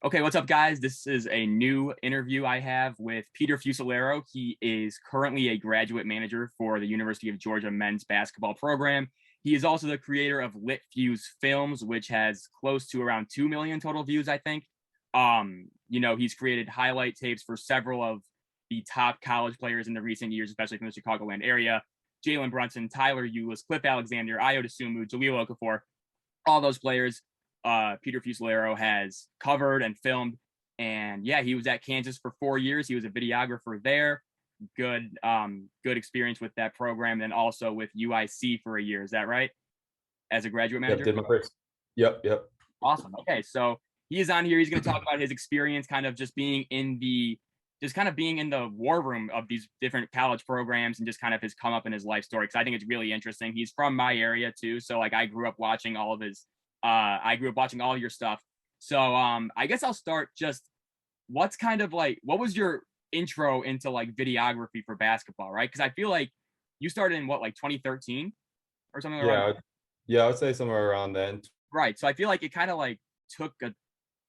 Okay, what's up, guys? This is a new interview I have with Peter Fusilero. He is currently a graduate manager for the University of Georgia men's basketball program. He is also the creator of LitFuse Films, which has close to around 2 million total views, I think. He's created highlight tapes for several of the top college players in the recent years, especially from the Chicagoland area. Jalen Brunson, Tyler Eulis, Cliff Alexander, Ayo Dosunmu, Jaleel Okafor, all those players Peter Fusilero has covered and filmed. And yeah, he was at Kansas for 4 years. He was a videographer there. Good experience with that program. And then also with UIC for a year. Is that right? As a graduate Yep, manager? did my first. Yep. Awesome. Okay. So he is on here. He's going to talk about his experience kind of just being in the war room of these different college programs and just kind of his come up in his life story. Cause I think it's really interesting. He's from my area too. So like I grew up watching all your stuff. So I guess I'll start just what was your intro into like videography for basketball, right? Because I feel like you started in what, like 2013 or something around. Yeah, I would say somewhere around then. Right. So I feel like it kind of like took a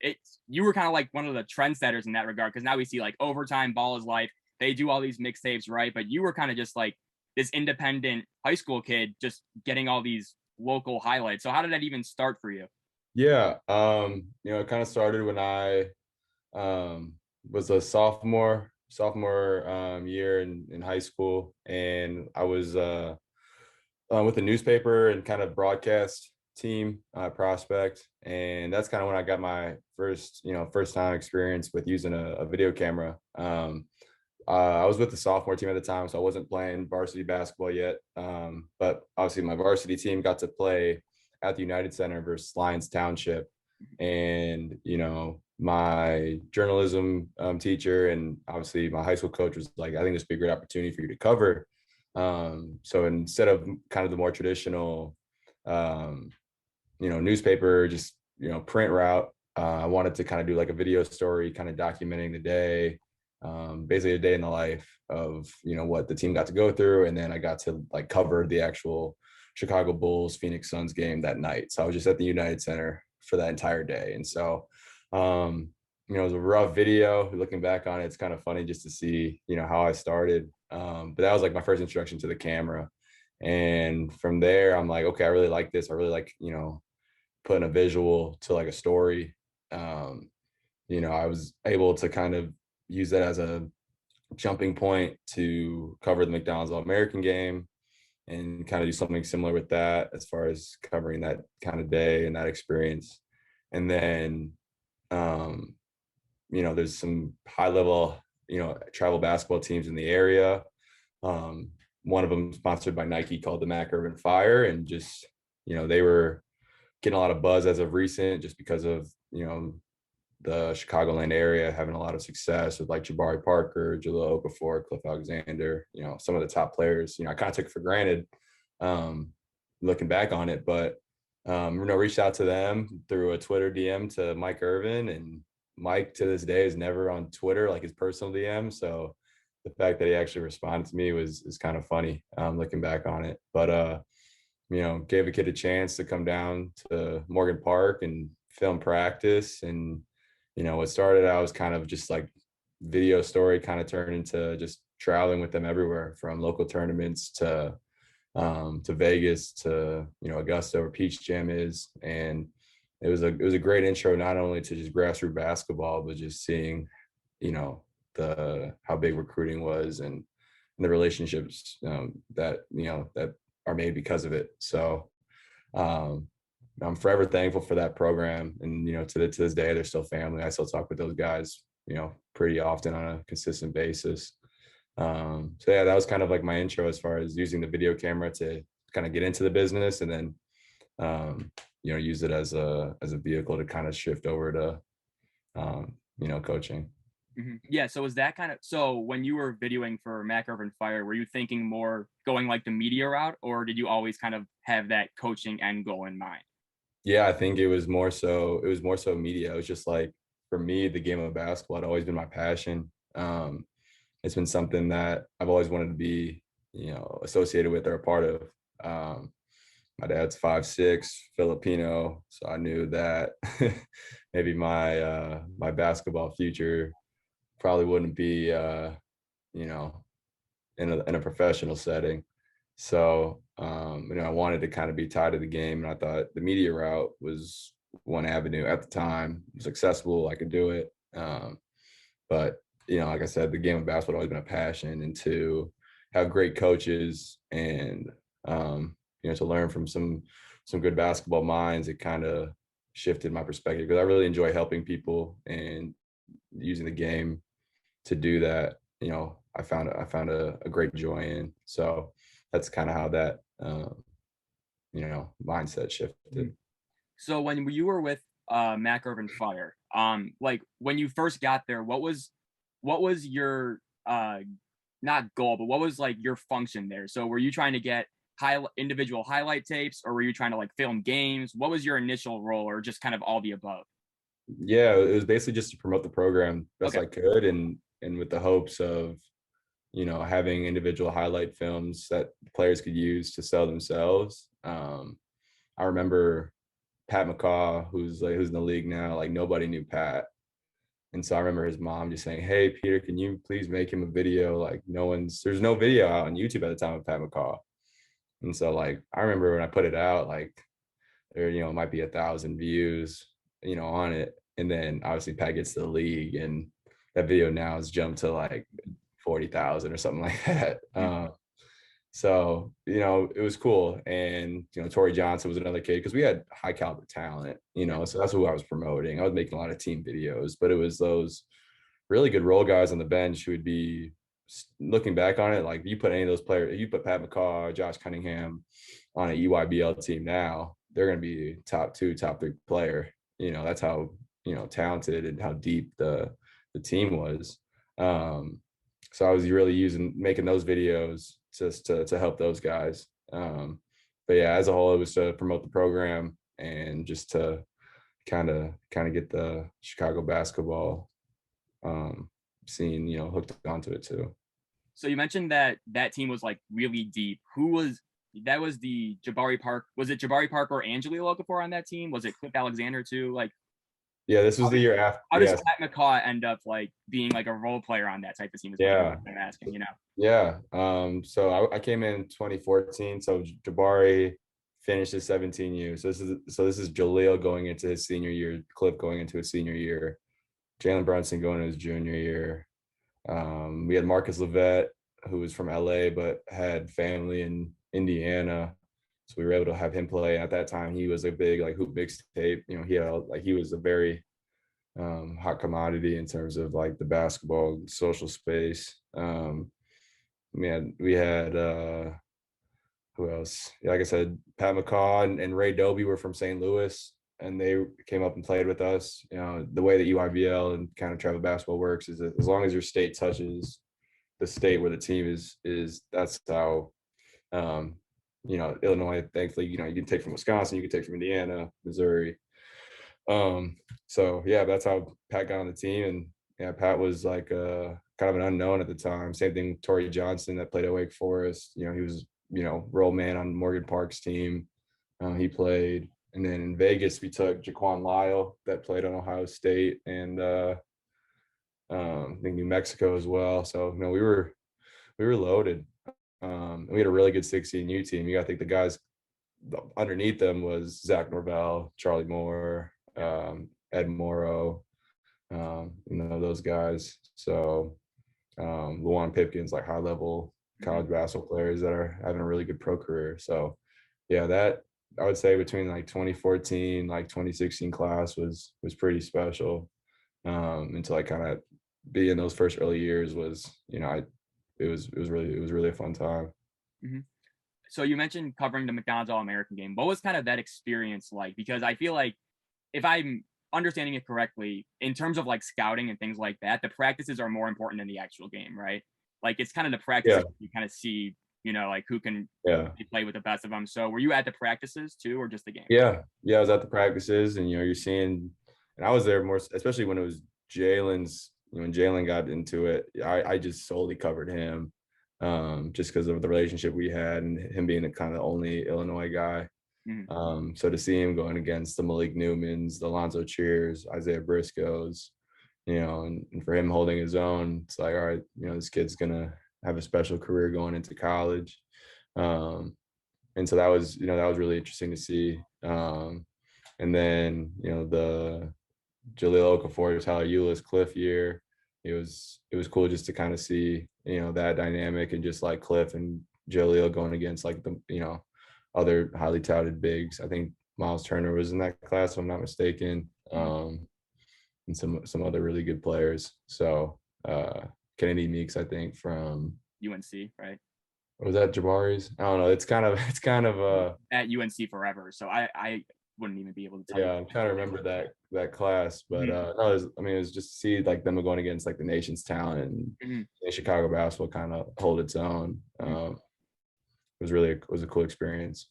it you were kind of like one of the trendsetters in that regard, because now we see like Overtime, Ball is Life, they do all these mixtapes, right? But you were kind of just like this independent high school kid just getting all these local highlights. So how did that even start for you? Yeah, it kind of started when I was a sophomore year in high school, and I was with a newspaper and kind of broadcast team prospect, and that's kind of when I got my first time experience with using a video camera. I was with the sophomore team at the time, so I wasn't playing varsity basketball yet. But obviously, my varsity team got to play at the United Center versus Lyons Township, and my journalism teacher and obviously my high school coach was like, "I think this would be a great opportunity for you to cover." So instead of kind of the more traditional, newspaper, just print route, I wanted to kind of do like a video story, kind of documenting the day, basically a day in the life of what the team got to go through, and then I got to like cover the actual Chicago Bulls Phoenix Suns game that night. So I was just at the United Center for that entire day, and so it was a rough video. Looking back on it, it's kind of funny just to see how I started. But that was like my first introduction to the camera, and from there I'm like, okay, I really like this. I really like putting a visual to like a story. I was able to kind of use that as a jumping point to cover the McDonald's AllAmerican game and kind of do something similar with that as far as covering that kind of day and that experience. And then, there's some high level, travel basketball teams in the area. One of them sponsored by Nike called the Mac Urban Fire. And just, they were getting a lot of buzz as of recent just because of, the Chicagoland area having a lot of success with like Jabari Parker, Jaleel Okafor, Cliff Alexander, some of the top players. I kind of took it for granted looking back on it, but reached out to them through a Twitter DM to Mike Irvin, and Mike to this day is never on Twitter, like his personal DM. So the fact that he actually responded to me is kind of funny looking back on it. But gave a kid a chance to come down to Morgan Park and film practice, and what started out was kind of just like video story kind of turned into just traveling with them everywhere, from local tournaments to Vegas to Augusta where Peach Jam is. And it was a great intro, not only to just grassroots basketball, but just seeing the how big recruiting was, and the relationships that are made because of it. So I'm forever thankful for that program, and to this day they're still family. I still talk with those guys pretty often on a consistent basis. So yeah, that was kind of like my intro as far as using the video camera to kind of get into the business, and then use it as a vehicle to kind of shift over to coaching. Mm-hmm. Yeah. So was that so when you were videoing for Mac Urban Fire, were you thinking more going like the media route, or did you always kind of have that coaching end goal in mind? Yeah, I think it was more so media. It was just like, for me, the game of basketball had always been my passion. It's been something that I've always wanted to be, associated with or a part of. my dad's 5'6", Filipino, so I knew that maybe my basketball future probably wouldn't be you know, in a professional setting. So I wanted to kind of be tied to the game, and I thought the media route was one avenue at the time. It was accessible, I could do it. But like I said, the game of basketball had always been a passion, and to have great coaches and to learn from some good basketball minds, it kind of shifted my perspective, because I really enjoy helping people and using the game to do that. I found a great joy in. So that's kind of how that mindset shifted. So when you were with Mac Urban Fire, like when you first got there, what was your not goal, but what was like your function there? So were you trying to get individual highlight tapes, or were you trying to like film games? What was your initial role, or just kind of all the above? Yeah, it was basically just to promote the program best Okay. I could, and with the hopes of having individual highlight films that players could use to sell themselves. I remember Pat McCaw, who's in the league now, like nobody knew Pat. And so I remember his mom just saying, "Hey, Peter, can you please make him a video? Like there's no video out on YouTube at the time of Pat McCaw." And so like, I remember when I put it out, like there, it might be 1,000 views, on it. And then obviously Pat gets to the league, and that video now has jumped to like 40,000 or something like that. So, it was cool. And, Torrey Johnson was another kid, because we had high caliber talent, so that's who I was promoting. I was making a lot of team videos, but it was those really good role guys on the bench who would be, looking back on it, like you put any of those players, you put Pat McCaw, Josh Cunningham on an EYBL team now, they're going to be top 2, top 3 player. That's how, talented and how deep the team was. So I was really making those videos just to help those guys. But yeah, as a whole, it was to promote the program and just to kind of get the Chicago basketball scene, hooked onto it too. So you mentioned that team was like really deep. That was the Jabari Park? Was it Jabari Parker or Angeli Okafor on that team? Was it Cliff Alexander too? Like, Yeah, this was the year after. how does Yeah, Pat McCaw end up like being like a role player on that type of team? Is what yeah, I'm asking. yeah. So I came in 2014. So Jabari finished his 17U. So this is Jaleel going into his senior year, Cliff going into his senior year, Jalen Brunson going into his junior year. We had Marcus Levette, who was from LA but had family in Indiana, so we were able to have him play. At that time, he was a big like hoop mixtape. He was a very hot commodity in terms of like the basketball social space. We had who else? Like I said, Pat McCaw and Ray Doby were from St. Louis, and they came up and played with us. The way that UIBL and kind of travel basketball works is that as long as your state touches the state where the team is that's how Illinois, thankfully, you can take from Wisconsin, you can take from Indiana, Missouri. So yeah, that's how Pat got on the team. And yeah, Pat was like kind of an unknown at the time. Same thing with Torrey Johnson that played at Wake Forest. He was, role man on Morgan Park's team. He played. And then in Vegas, we took Jaquan Lyle that played on Ohio State and I think New Mexico as well. So we were loaded. We had a really good 16U team. You got to think the guys underneath them was Zach Norvell, Charlie Moore, Ed Morrow, those guys. So Luwan Pipkins, like high level college basketball players that are having a really good pro career. So yeah, that I would say between like 2014, like 2016 class was pretty special. Until I kind of be in those first early years was, it was really a fun time. Mm-hmm. So you mentioned covering the McDonald's All-American game. What was kind of that experience like? Because I feel like, if I'm understanding it correctly, in terms of like scouting and things like that, the practices are more important than the actual game, right? Like it's kind of the practices Yeah, you kind of see, like who can yeah, play with the best of them. So were you at the practices too, or just the games? yeah. I was at the practices, and you're seeing, and I was there more, especially when it was Jalen's. When Jalen got into it, I just solely covered him, just because of the relationship we had and him being the kind of only Illinois guy. So to see him going against the Malik Newmans, the Alonzo Cheers, Isaiah Briscoes, and for him holding his own, it's like, all right, this kid's gonna have a special career going into college. And so that was really interesting to see. And then, the Jahlil Okafor, Tyler Eulis, Cliff year, it was cool just to kind of see, that dynamic, and just like Cliff and Jahlil going against like the, other highly touted bigs. I think Miles Turner was in that class, if I'm not mistaken. And some other really good players. So Kennedy Meeks, I think, from UNC, right? Was that Jabari's? I don't know. It's kind of at UNC forever. So I wouldn't even be able to tell yeah, you. I'm trying to remember that class, but no, it was just to see like them going against like the nation's talent, and Chicago basketball kind of hold its own. It was a cool experience.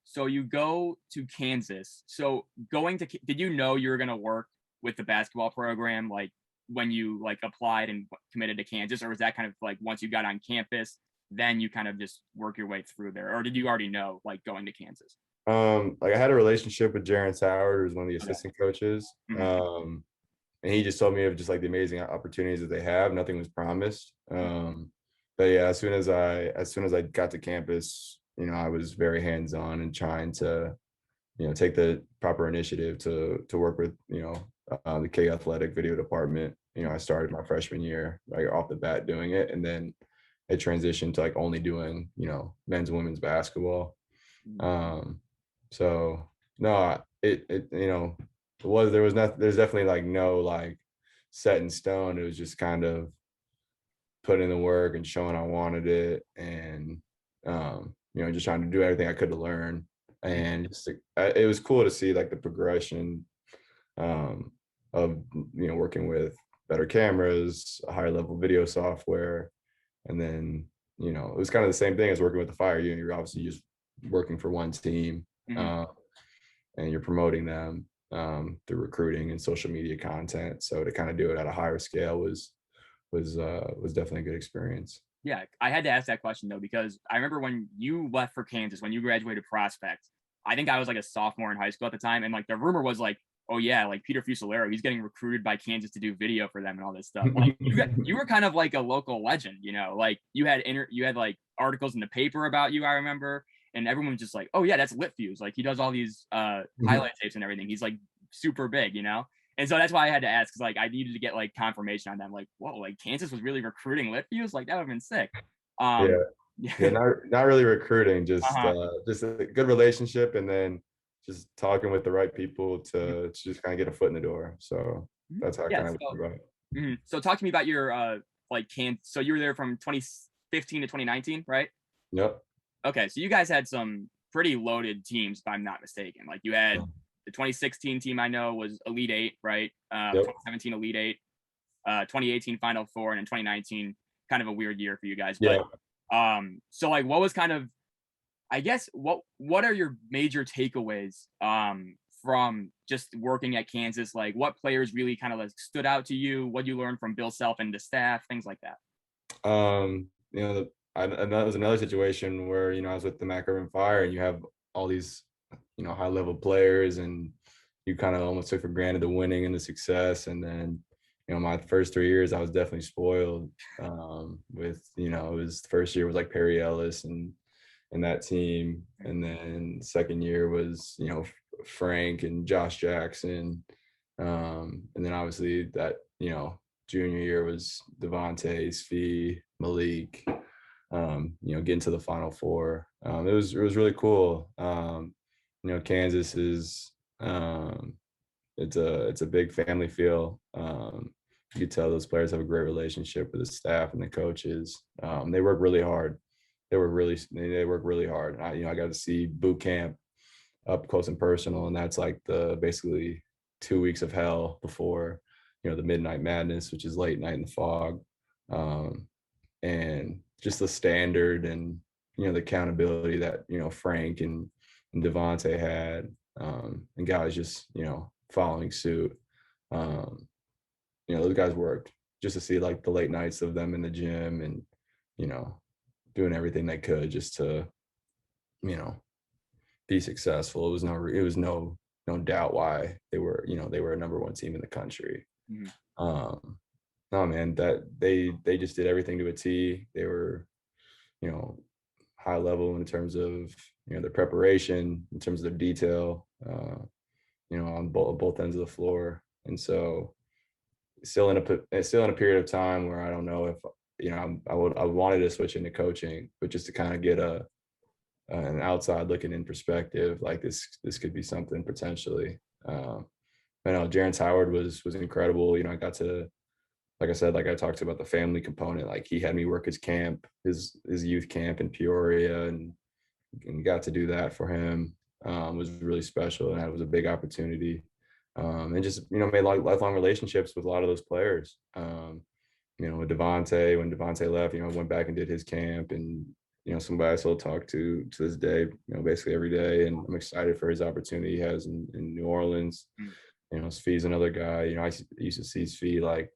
So you go to Kansas. So did you know you were going to work with the basketball program like when you like applied and committed to Kansas, or was that kind of like once you got on campus, then you kind of just work your way through there, or did you already know like going to Kansas? Like I had a relationship with Jaron Howard, who's one of the assistant coaches. And he just told me of just like the amazing opportunities that they have. Nothing was promised. But yeah, as soon as I got to campus, I was very hands-on and trying to, take the proper initiative to work with, the K Athletic video department. I started my freshman year like off the bat doing it, and then it transitioned to like only doing, men's and women's basketball. So no, there's definitely like no like set in stone. It was just kind of putting in the work and showing I wanted it, and just trying to do everything I could to learn. And it was cool to see like the progression of working with better cameras, a higher level video software, and then it was kind of the same thing as working with the Fire. You're obviously just working for one team, and you're promoting them through recruiting and social media content. So to kind of do it at a higher scale was definitely a good experience. Yeah, I had to ask that question though, because I remember when you left for Kansas, when you graduated Prospect, I think I was like a sophomore in high school at the time, and like the rumor was like, oh yeah, like Peter Fusilero, he's getting recruited by Kansas to do video for them and all this stuff. Like you were kind of like a local legend, like you had like articles in the paper about you, I remember, and everyone was just like, oh yeah, that's LitFuse, like he does all these highlight tapes and everything. He's like super big, And so that's why I had to ask, because like I needed to get like confirmation on that. I'm like, whoa, like Kansas was really recruiting LitFuse? Like that would have been sick. Yeah, not really recruiting, just a good relationship, and then just talking with the right people to just kind of get a foot in the door. So that's how I kind of went about it. So talk to me about your so you were there from 2015 to 2019, right? Yep. Okay, so you guys had some pretty loaded teams, if I'm not mistaken. Like you had the 2016 team, I know, was Elite Eight, right? 2017 Elite Eight, 2018 Final Four, and in 2019, kind of a weird year for you guys. But so like what was kind of, I guess, what are your major takeaways from just working at Kansas? Like what players really kind of like stood out to you? What you learned from Bill Self and the staff, things like that? That was another situation where, I was with the Mac Urban Fire, and you have all these, high level players, and you kind of almost took for granted the winning and the success. And then, my first 3 years, I was definitely spoiled with, it was the first year was like Perry Ellis and that team. And then the second year was, Frank and Josh Jackson. And then obviously that, junior year was Devontae, Svi, Malik, getting to the Final Four. It was really cool. Kansas is it's a big family feel. You could tell those players have a great relationship with the staff and the coaches. They work really hard. They work really hard. I got to see boot camp up close and personal, and that's like the basically 2 weeks of hell before the Midnight Madness, which is late night in the fog, and just the standard and the accountability that Frank and Devontae had, and guys just following suit. Those guys worked just to see like the late nights of them in the gym, and doing everything they could just to be successful. It was no doubt why they were, they were a number one team in the country. Mhm. Um, no, man, that they just did everything to a T. They were, you know, high level in terms of, their preparation, in terms of their detail, on both ends of the floor. And so still in a period of time where I don't know if, I wanted to switch into coaching, but just to kind of get an outside looking in perspective, like this could be something potentially. I know Jarence Howard was incredible. I got to, like I said, like I talked about the family component. Like he had me work his camp, his youth camp in Peoria, and got to do that for him. Was really special, and it was a big opportunity. And just made lifelong relationships with a lot of those players. With Devontae, when Devontae left, I went back and did his camp, and somebody I still talk to this day, basically every day. And I'm excited for his opportunity he has in New Orleans. Sfee's another guy. I used to see Sfee, like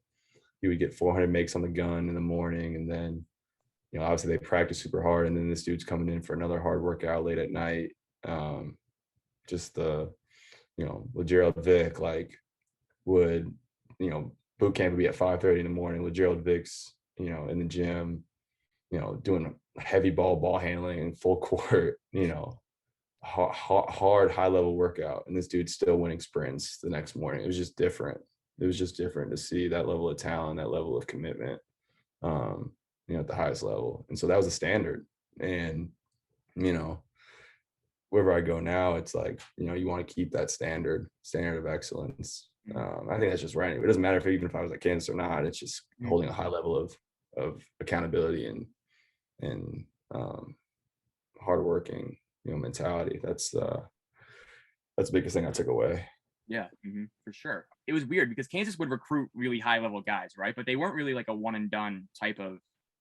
he would get 400 makes on the gun in the morning, and then obviously they practice super hard, and then this dude's coming in for another hard workout late at night. Just the LeGerald Vick, like would boot camp would be at 5:30 in the morning. LeGerald Vick's in the gym, doing heavy ball handling and full court, hard high level workout, and this dude's still winning sprints the next morning. It was just different. It was just different to see that level of talent, that level of commitment, at the highest level. And so that was the standard. And wherever I go now, it's like you want to keep that standard of excellence. I think that's just right. It doesn't matter even if I was at Kansas or not. It's just holding a high level of accountability and hardworking mentality. That's the biggest thing I took away. Yeah, for sure. It was weird because Kansas would recruit really high level guys, right? But they weren't really like a one and done type of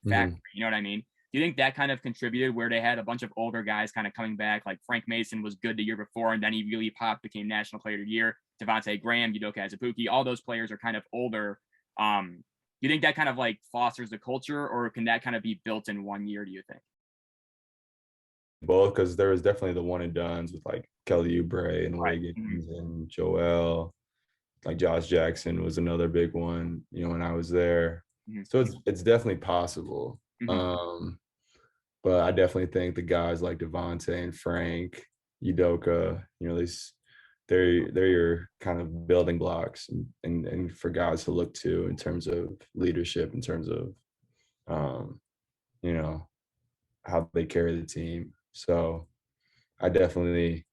factory. You know what I mean? Do you think that kind of contributed where they had a bunch of older guys kind of coming back? Like Frank Mason was good the year before, and then he really popped, became National Player of the Year. Devontae Graham, Udoka Azubuike, all those players are kind of older. Do you think that kind of like fosters the culture, or can that kind of be built in 1 year, do you think? Both, because there was definitely the one and dones with like Kelly Oubre and Right. Wiggins and Joel. Like Josh Jackson was another big one, when I was there. So it's definitely possible. But I definitely think the guys like Devontae and Frank, Udoka, they're your kind of building blocks and for guys to look to in terms of leadership, in terms of how they carry the team. So I definitely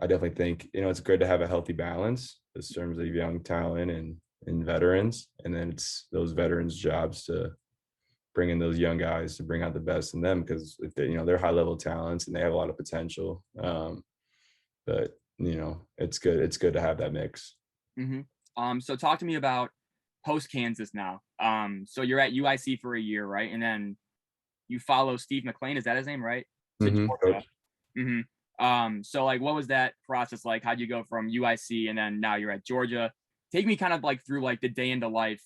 think it's good to have a healthy balance in terms of young talent and veterans, and then it's those veterans' jobs to bring in those young guys to bring out the best in them, because if they, they're high level talents and they have a lot of potential. But it's good. It's good to have that mix. So talk to me about post Kansas now. So you're at UIC for a year, right? And then you follow Steve McLean. Is that his name, right? To Georgia. So like, what was that process like? How'd you go from UIC and then now you're at Georgia? Take me kind of like through like the day in the life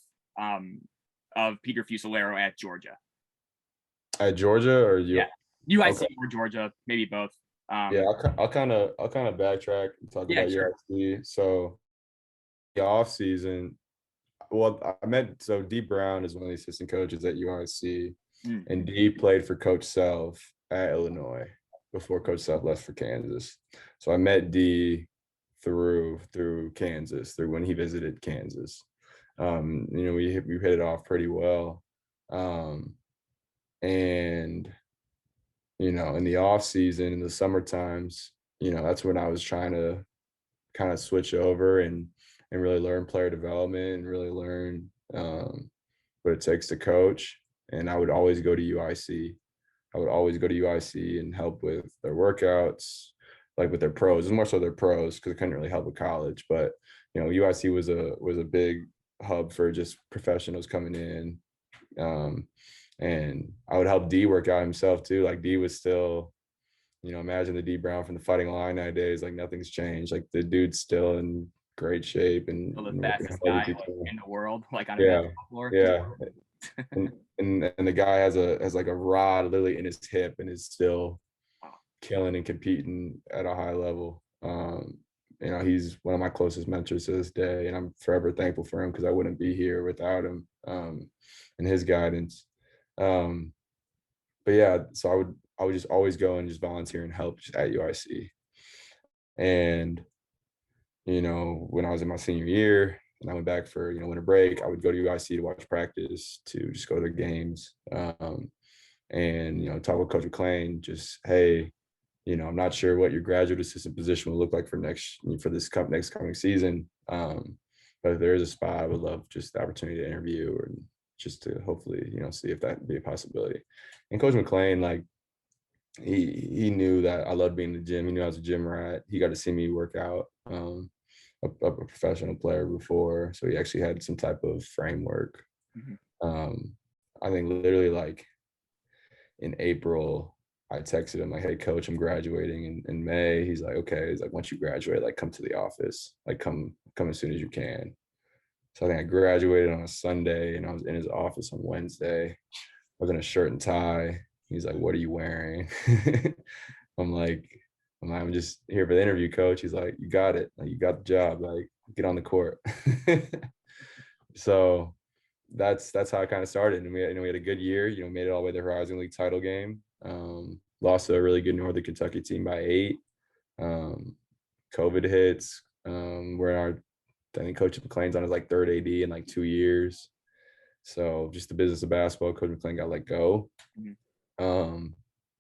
of Peter Fusilero at Georgia. At Georgia or you? Yeah, UIC or Georgia, maybe both. Yeah, I'll kind of backtrack and talk about UIC. So the off season, well, so D Brown is one of the assistant coaches at UIC, and D played for Coach Self at Illinois before Coach Self left for Kansas. So I met D through Kansas, through when he visited Kansas. We hit it off pretty well. And in the off season, in the summer times, that's when I was trying to kind of switch over and really learn player development and really learn what it takes to coach. And I would always go to UIC. And help with their workouts, like with their pros. It's more so their pros, because I couldn't really help with college. But UIC was a big hub for just professionals coming in. And I would help D work out himself too. Like D was still, imagine the D Brown from the Fighting Illini, like nothing's changed. Like the dude's still in great shape and the fastest guy in the world, like on a basketball floor. Yeah. and the guy has like a rod literally in his hip and is still killing and competing at a high level. You know, he's one of my closest mentors to this day, and I'm forever thankful for him because I wouldn't be here without him and his guidance. Um, but yeah, so I would just always go and just volunteer and help just at UIC. And you know, when I was in my senior year and I went back for, you know, winter break, I would go to UIC to watch practice, to just go to the games, and, you know, talk with Coach McClain, just, hey, you know, I'm not sure what your graduate assistant position will look like for this next coming season. But if there is a spot, I would love just the opportunity to interview and just to hopefully, you know, see if that would be a possibility. And Coach McClain, like, he knew that I loved being in the gym. He knew I was a gym rat. He got to see me work out. A professional player before, so he actually had some type of framework. I think literally like in April, I texted him like, "Hey, coach, I'm graduating in May." He's like, "Okay." He's like, "Once you graduate, like, come to the office. Like, come as soon as you can." So I think I graduated on a Sunday, and I was in his office on Wednesday. I was in a shirt and tie. He's like, "What are you wearing?" I'm like, I'm just here for the interview, coach. He's like, "You got it. Like, you got the job. Like, get on the court." So that's how I kind of started. And we had a good year. You know, made it all the way to the Horizon League title game. Lost to a really good Northern Kentucky team by 8. COVID hits. I think Coach McClain's on his like third AD in like 2 years. So just the business of basketball, Coach McClain got let go.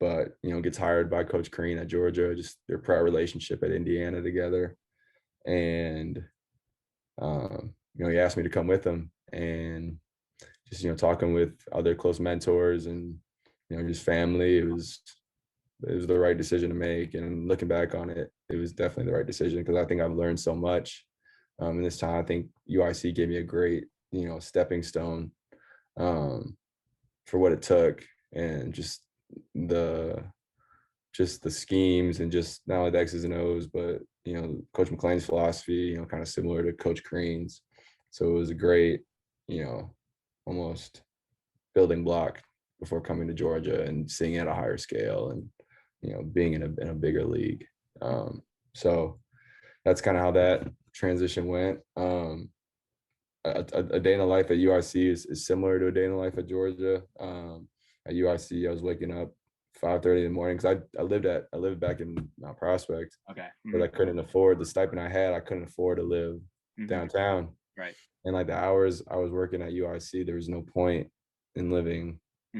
But, you know, gets hired by Coach Crean at Georgia, just their prior relationship at Indiana together. And, you know, he asked me to come with him and just, you know, talking with other close mentors and, you know, just family. It was the right decision to make. And looking back on it, it was definitely the right decision because I think I've learned so much. In this time, I think UIC gave me a great, you know, stepping stone for what it took, and just the schemes and just not only the X's and O's, but, you know, Coach McClain's philosophy, you know, kind of similar to Coach Crean's. So it was a great, you know, almost building block before coming to Georgia and seeing it at a higher scale and, you know, being in a bigger league. So that's kind of how that transition went. A day in the life at UIC is similar to a day in the life at Georgia. At UIC, I was waking up 5:30 in the morning because I lived back in Prospect. Okay. But I couldn't afford the stipend I had. I couldn't afford to live downtown. Right. And like the hours I was working at UIC, there was no point in living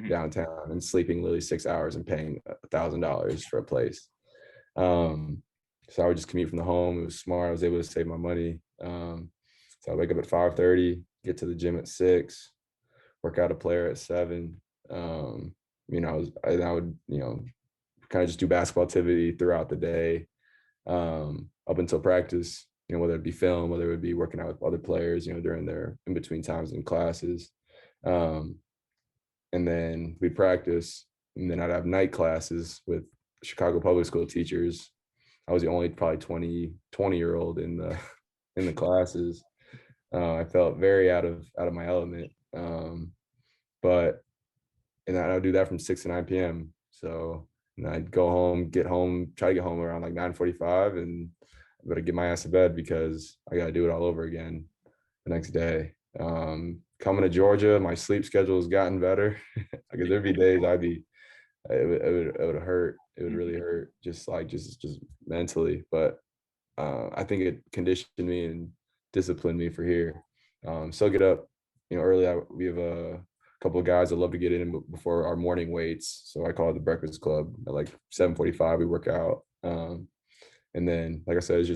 downtown and sleeping literally 6 hours and paying $1,000 for a place. So I would just commute from the home. It was smart. I was able to save my money. So I wake up at 5:30, get to the gym at 6, work out a player at 7. You know, I would, you know, kind of just do basketball activity throughout the day, up until practice, you know, whether it be film, whether it would be working out with other players, you know, during their in between times in classes. And then we practice, and then I'd have night classes with Chicago public school teachers. I was the only probably 20-year-old in the classes. I felt very out of my element. But and I would do that from 6 to 9 p.m. So, and I'd go home, try to get home around like 9:45, and I better get my ass to bed because I got to do it all over again the next day. Coming to Georgia, my sleep schedule has gotten better because there'd be days it would hurt. It would really hurt, just mentally. But I think it conditioned me and disciplined me for here. So get up, you know, early. We have a couple of guys that love to get in before our morning weights. So I call it the breakfast club. At like 7:45, we work out. And then, like I said,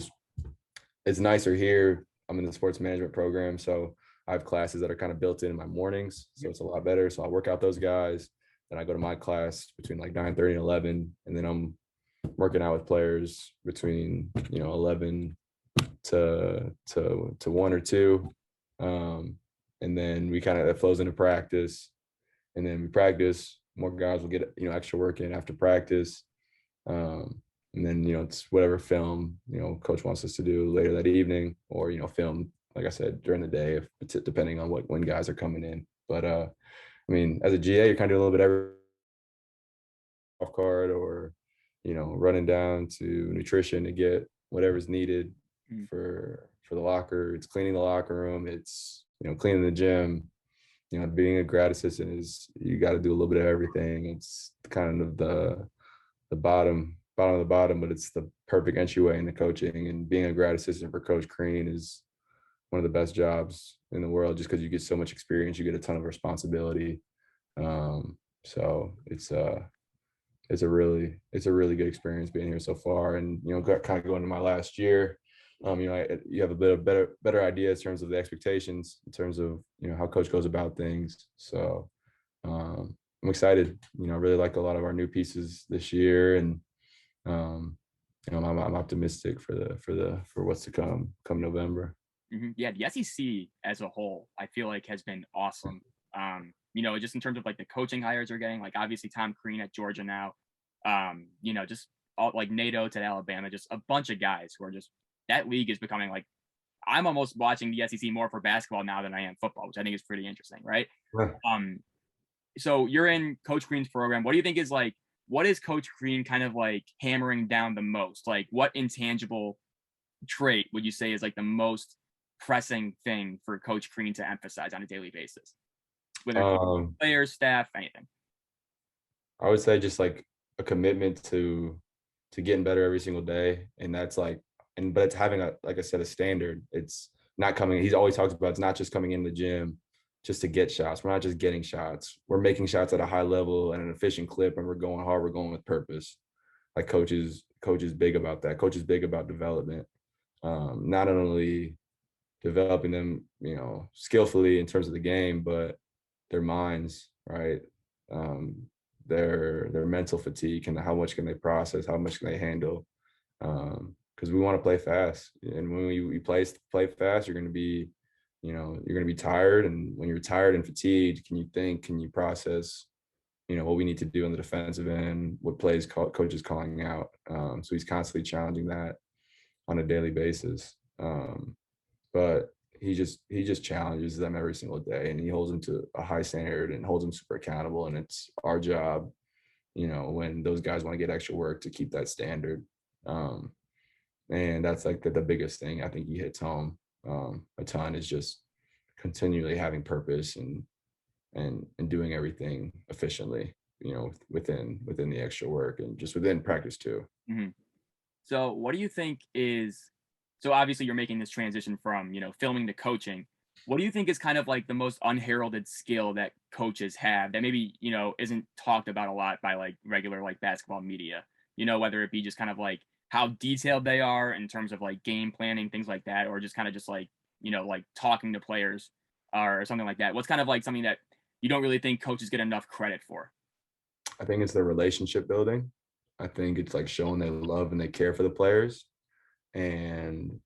it's nicer here. I'm in the sports management program, so I have classes that are kind of built in my mornings. So it's a lot better. So I work out those guys. Then I go to my class between like 9:30 and 11. And then I'm working out with players between, you know, 11 to 1 or 2. And then we kind of, it flows into practice, and then we practice. More guys will get, you know, extra work in after practice. And then, you know, it's whatever film, you know, coach wants us to do later that evening, or, you know, film, like I said, during the day, depending on when guys are coming in. But I mean, as a GA, you're kind of doing a little bit every off card, or, running down to nutrition to get whatever's needed Mm. for the locker. It's cleaning the locker room. It's, cleaning the gym. Being a grad assistant is, you got to do a little bit of everything. It's kind of the bottom of the bottom, but it's the perfect entryway into coaching. And being a grad assistant for Coach Crean is one of the best jobs in the world, just because you get so much experience, you get a ton of responsibility. So it's a really good experience being here so far. And kind of going to my last year, you have a bit of better idea in terms of the expectations, in terms of how coach goes about things. So I'm excited. I really like a lot of our new pieces this year, and I'm optimistic for what's to come November. Yeah, the SEC as a whole, I feel like has been awesome. Just in terms of like the coaching hires they're getting, like obviously Tom Crean at Georgia now, just all like NATO to Alabama, just a bunch of guys who are just, that league is becoming like, I'm almost watching the SEC more for basketball now than I am football, which I think is pretty interesting, right? Yeah. So you're in Coach Crean's program. What do you think is like, what is Coach Crean kind of like hammering down the most? Like, what intangible trait would you say is like the most pressing thing for Coach Crean to emphasize on a daily basis, whether players, staff, anything? I would say just like a commitment to getting better every single day, and that's like, but it's having like I said, a standard. It's not coming. He's always talks about, it's not just coming in the gym just to get shots. We're not just getting shots. We're making shots at a high level and an efficient clip, and we're going hard. We're going with purpose. Like coach is big about that. Coach is big about development. Not only developing them, skillfully in terms of the game, but their minds, right? Their mental fatigue, and how much can they process, how much can they handle? Because we want to play fast, and when we play fast, you're going to be, you're going to be tired, and when you're tired and fatigued, can you think? Can you process? What we need to do on the defensive end, what plays coach is calling out. So he's constantly challenging that on a daily basis. But he just challenges them every single day, and he holds them to a high standard and holds them super accountable. And it's our job, when those guys want to get extra work, to keep that standard. And that's like the biggest thing I think he hits home a ton, is just continually having purpose and doing everything efficiently, within the extra work and just within practice too. Mm-hmm. So what do you think is, so obviously you're making this transition from, filming to coaching. What do you think is kind of like the most unheralded skill that coaches have that maybe, isn't talked about a lot by like regular like basketball media, whether it be just kind of like how detailed they are in terms of like game planning, things like that, or just kind of just like, like talking to players or something like that. What's kind of like something that you don't really think coaches get enough credit for? I think it's the relationship building. I think it's like showing they love and they care for the players. And,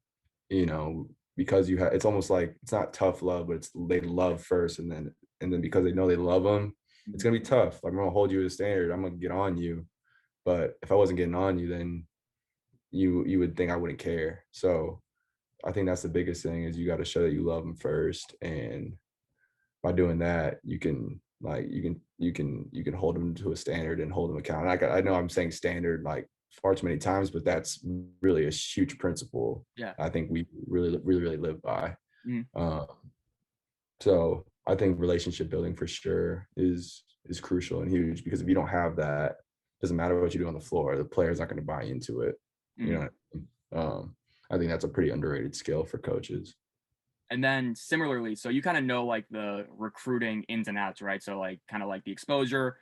because it's almost like, it's not tough love, but it's they love first. And then because they know they love them, it's going to be tough. Like, I'm going to hold you to a standard. I'm going to get on you. But if I wasn't getting on you, then you would think I wouldn't care. So I think that's the biggest thing, is you got to show that you love them first. And by doing that, you can hold them to a standard and hold them accountable. I know I'm saying standard like far too many times, but that's really a huge principle. Yeah. I think we really live by. Mm-hmm. So I think relationship building for sure is crucial and huge, because if you don't have that, it doesn't matter what you do on the floor, the player's not going to buy into it. Mm-hmm. I think that's a pretty underrated skill for coaches. And then similarly, so you kind of know like the recruiting ins and outs, right? So like kind of like the exposure,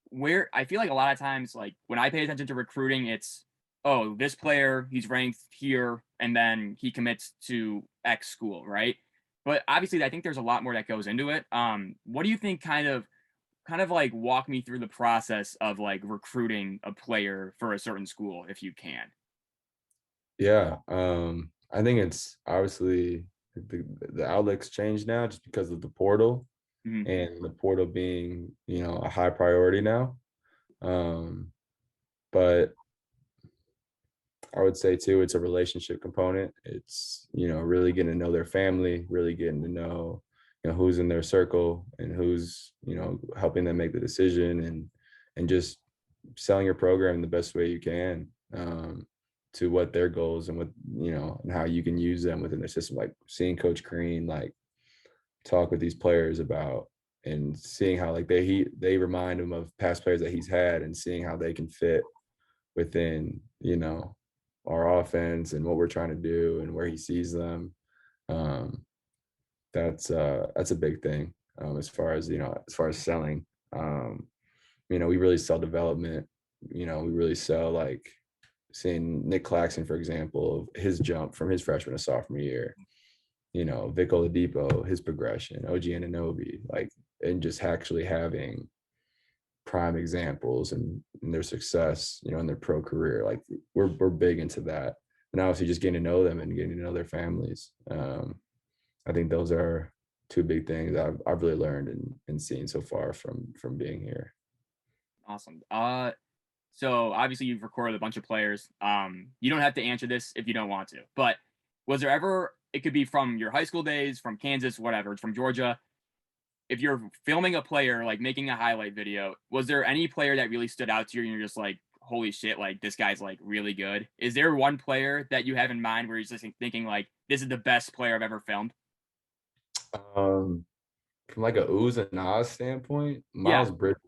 where I feel like a lot of times, like when I pay attention to recruiting, it's, oh, this player, he's ranked here, and then he commits to X school, right? But obviously, I think there's a lot more that goes into it. What do you think kind of like walk me through the process of like recruiting a player for a certain school, if you can? Yeah. I think it's obviously the outlet's changed now just because of the portal, Mm-hmm. and the portal being, a high priority now. But I would say too, it's a relationship component. It's, really getting to know their family, really getting to know, who's in their circle and who's, helping them make the decision, and just selling your program the best way you can, to what their goals and what, and how you can use them within the system. Like seeing Coach Crean like talk with these players about, and seeing how like they remind him of past players that he's had, and seeing how they can fit within, our offense and what we're trying to do and where he sees them. Um, that's a big thing, as far as, selling. We really sell development. We really sell like seeing Nick Claxton, for example, his jump from his freshman to sophomore year, Vic Oladipo, his progression, OG Anunoby, like, and just actually having prime examples and their success, in their pro career. Like we're big into that. And obviously just getting to know them and getting to know their families. I think those are two big things I've really learned and seen so far from being here. Awesome. So obviously you've recorded a bunch of players. You don't have to answer this if you don't want to, but was there ever, it could be from your high school days, from Kansas, whatever, from Georgia. If you're filming a player, like making a highlight video, was there any player that really stood out to you and you're just like, holy shit, like this guy's like really good? Is there one player that you have in mind where you're just thinking like, this is the best player I've ever filmed? From like a oohs and ahs standpoint, Yeah. Miles Bridges.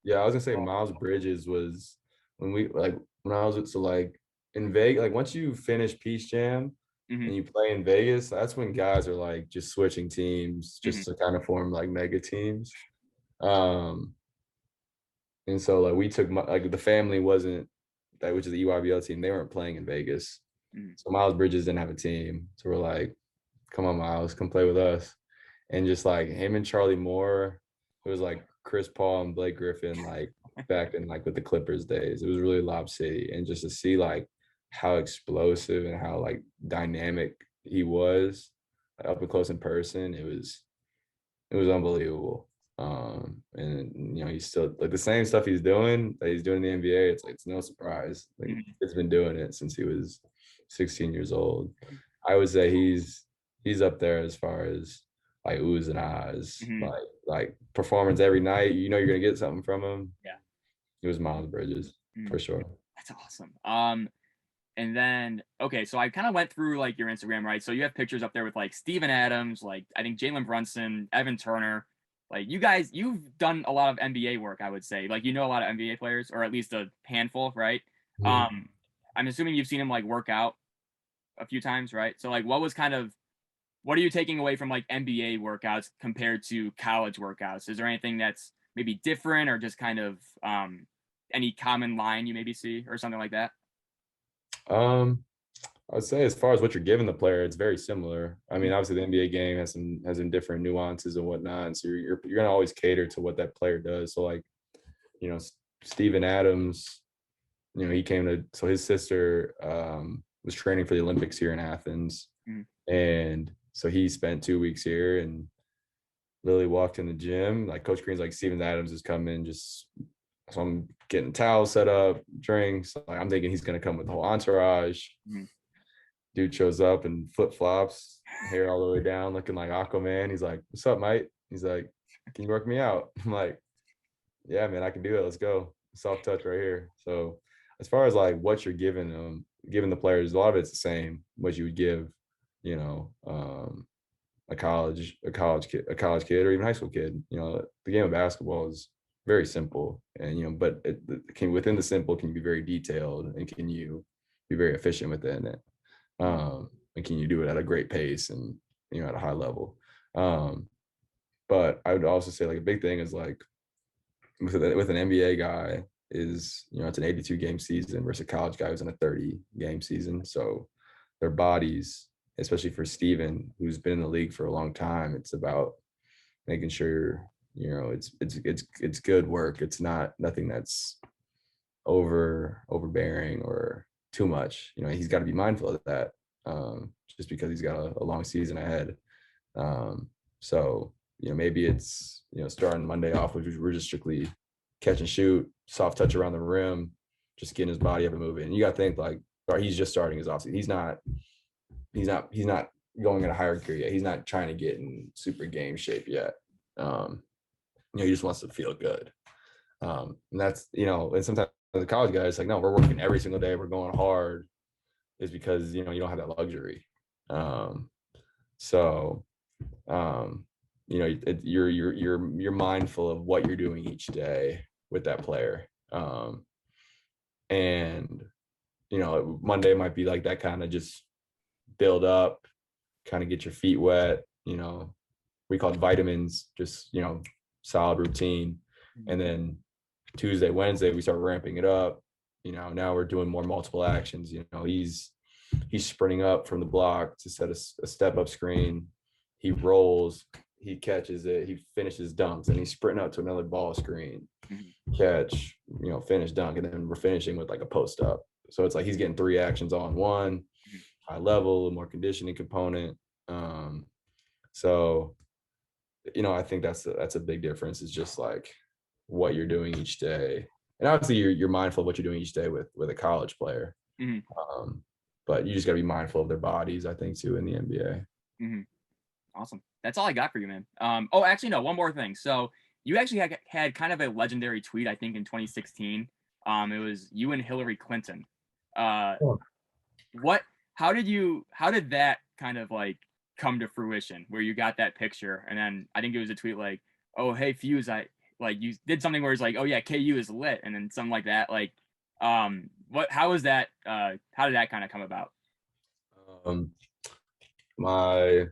Yeah, I was gonna say Miles Bridges was when I was, so like in Vegas, like once you finish Peace Jam Mm-hmm. and you play in Vegas, that's when guys are like just switching teams Mm-hmm. just to kind of form like mega teams. Um, and so like we took like the family wasn't that, which is the EYBL team, they weren't playing in Vegas. Mm-hmm. So Miles Bridges didn't have a team. So we're like, come on, Miles, come play with us. And just like him and Charlie Moore, it was like Chris Paul and Blake Griffin, like back in like with the Clippers days. It was really Lob City. And just to see like how explosive and how like dynamic he was, like, up and close in person, it was unbelievable. And he's still like the same stuff he's doing that he's doing in the NBA. It's like it's no surprise. Like Mm-hmm. he's been doing it since he was 16 years old. I would say he's up there as far as like oohs and ahs, Mm-hmm. like performance every night. You're gonna get something from him. Yeah. It was Miles Bridges Mm-hmm. for sure. That's awesome. And then, okay, so I kind of went through like your Instagram, right? So you have pictures up there with like Steven Adams, like I think Jalen Brunson, Evan Turner. Like you guys, you've done a lot of NBA work, I would say. Like you know a lot of NBA players, or at least a handful, right? Mhm. Um, I'm assuming you've seen him like work out a few times, right? So like what are you taking away from like NBA workouts compared to college workouts? Is there anything that's maybe different or just kind of any common line you maybe see or something like that? Um, I'd say as far as what you're giving the player, it's very similar. I mean, obviously the NBA game has some different nuances and whatnot. And so you're gonna always cater to what that player does. So like, you know, Steven Adams, he came to, so his sister was training for the Olympics here in Athens. Mm. And so he spent 2 weeks here, and Lily walked in the gym. Like Coach Green's like, Steven Adams is coming, just so I'm getting towels set up, drinks. Like, I'm thinking he's gonna come with the whole entourage. Mm. Dude shows up in flip flops, hair all the way down, looking like Aquaman. He's like, "What's up, mate?" He's like, "Can you work me out?" I'm like, "Yeah, man, I can do it. Let's go." Soft touch right here. So, as far as like what you're giving them, giving the players, a lot of it's the same. What you would give, you know, a college kid, or even high school kid. The game of basketball is very simple, and but it can, within the simple, can be very detailed, and can you be very efficient within it. And can you do it at a great pace and at a high level. But I would also say like a big thing is like with an NBA guy is it's an 82 game season versus a college guy who's in a 30 game season. So their bodies, especially for Steven, who's been in the league for a long time, it's about making sure it's good work. It's nothing that's overbearing or too much. He's got to be mindful of that, just because he's got a long season ahead. So maybe it's starting Monday off, which we're just strictly catch and shoot, soft touch around the rim, just getting his body up and moving. And you got to think like, he's just starting his offseason. He's not going at a higher gear yet. He's not trying to get in super game shape yet. He just wants to feel good. And that's, and sometimes the college guys, it's like, no, we're working every single day. We're going hard, is because, you don't have that luxury. So, you're mindful of what you're doing each day with that player. And, Monday might be like that, kind of just build up, kind of get your feet wet, we call it vitamins, just, solid routine. And then Tuesday, Wednesday, we start ramping it up. Now we're doing more multiple actions. He's sprinting up from the block to set a step up screen. He rolls, he catches it, he finishes dunks, and he's sprinting up to another ball screen, catch, finish, dunk, and then we're finishing with like a post up. So it's like he's getting 3 actions all in one, high level, more conditioning component. So, I think that's a big difference. It's just like what you're doing each day, and obviously you're mindful of what you're doing each day with a college player. But you just got to be mindful of their bodies, I think, too, in the NBA. Awesome. That's all I got for you, man. Oh, actually, no, one more thing. So you actually had kind of a legendary tweet, I think, in 2016. It was you and Hillary Clinton. How did that kind of like come to fruition, where you got that picture? And then I think it was a tweet like, oh, hey, Fuse, you did something where it's like, oh yeah, KU is lit. And then something like that. Like, how was that? How did that kind of come about? My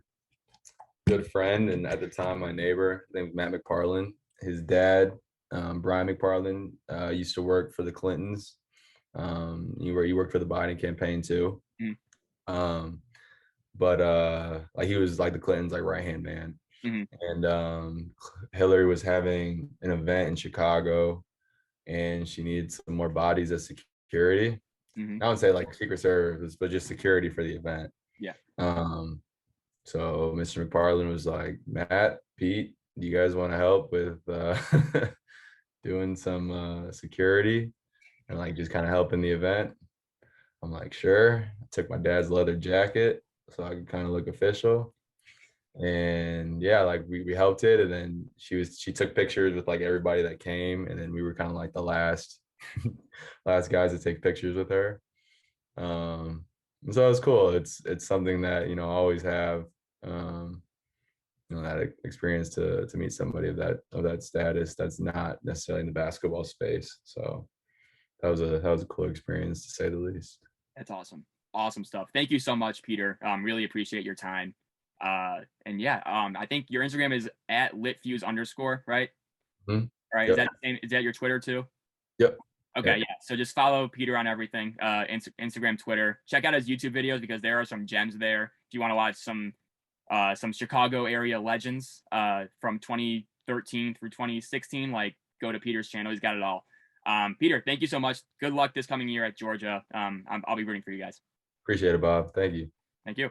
good friend, and at the time my neighbor, named Matt McParland, his dad, Brian McParland, used to work for the Clintons. He worked for the Biden campaign too. But like he was like the Clintons like right hand man. And Hillary was having an event in Chicago, and she needed some more bodies as security. I would say like Secret Service, but just security for the event. Yeah. So Mr. McParland was like, Matt, Pete, do you guys want to help with doing some security and like just kind of helping the event? I'm like, sure. I took my dad's leather jacket so I could kind of look official. And yeah, like we helped it. And then she took pictures with like everybody that came. And then we were kind of like the last guys to take pictures with her. So it was cool. It's something that, I always have, that experience to meet somebody of that status that's not necessarily in the basketball space. So that was a cool experience, to say the least. That's awesome. Awesome stuff. Thank you so much, Peter. Really appreciate your time. And yeah, I think your Instagram is at LitFuse _, right? All right. Yep. Is that your Twitter too? Yep. Okay. Yeah. So just follow Peter on everything, Instagram, Twitter. Check out his YouTube videos, because there are some gems there. If you want to watch some Chicago area legends from 2013 through 2016, like go to Peter's channel. He's got it all. Peter, thank you so much. Good luck this coming year at Georgia. I'll be rooting for you guys. Appreciate it, Bob. Thank you. Thank you.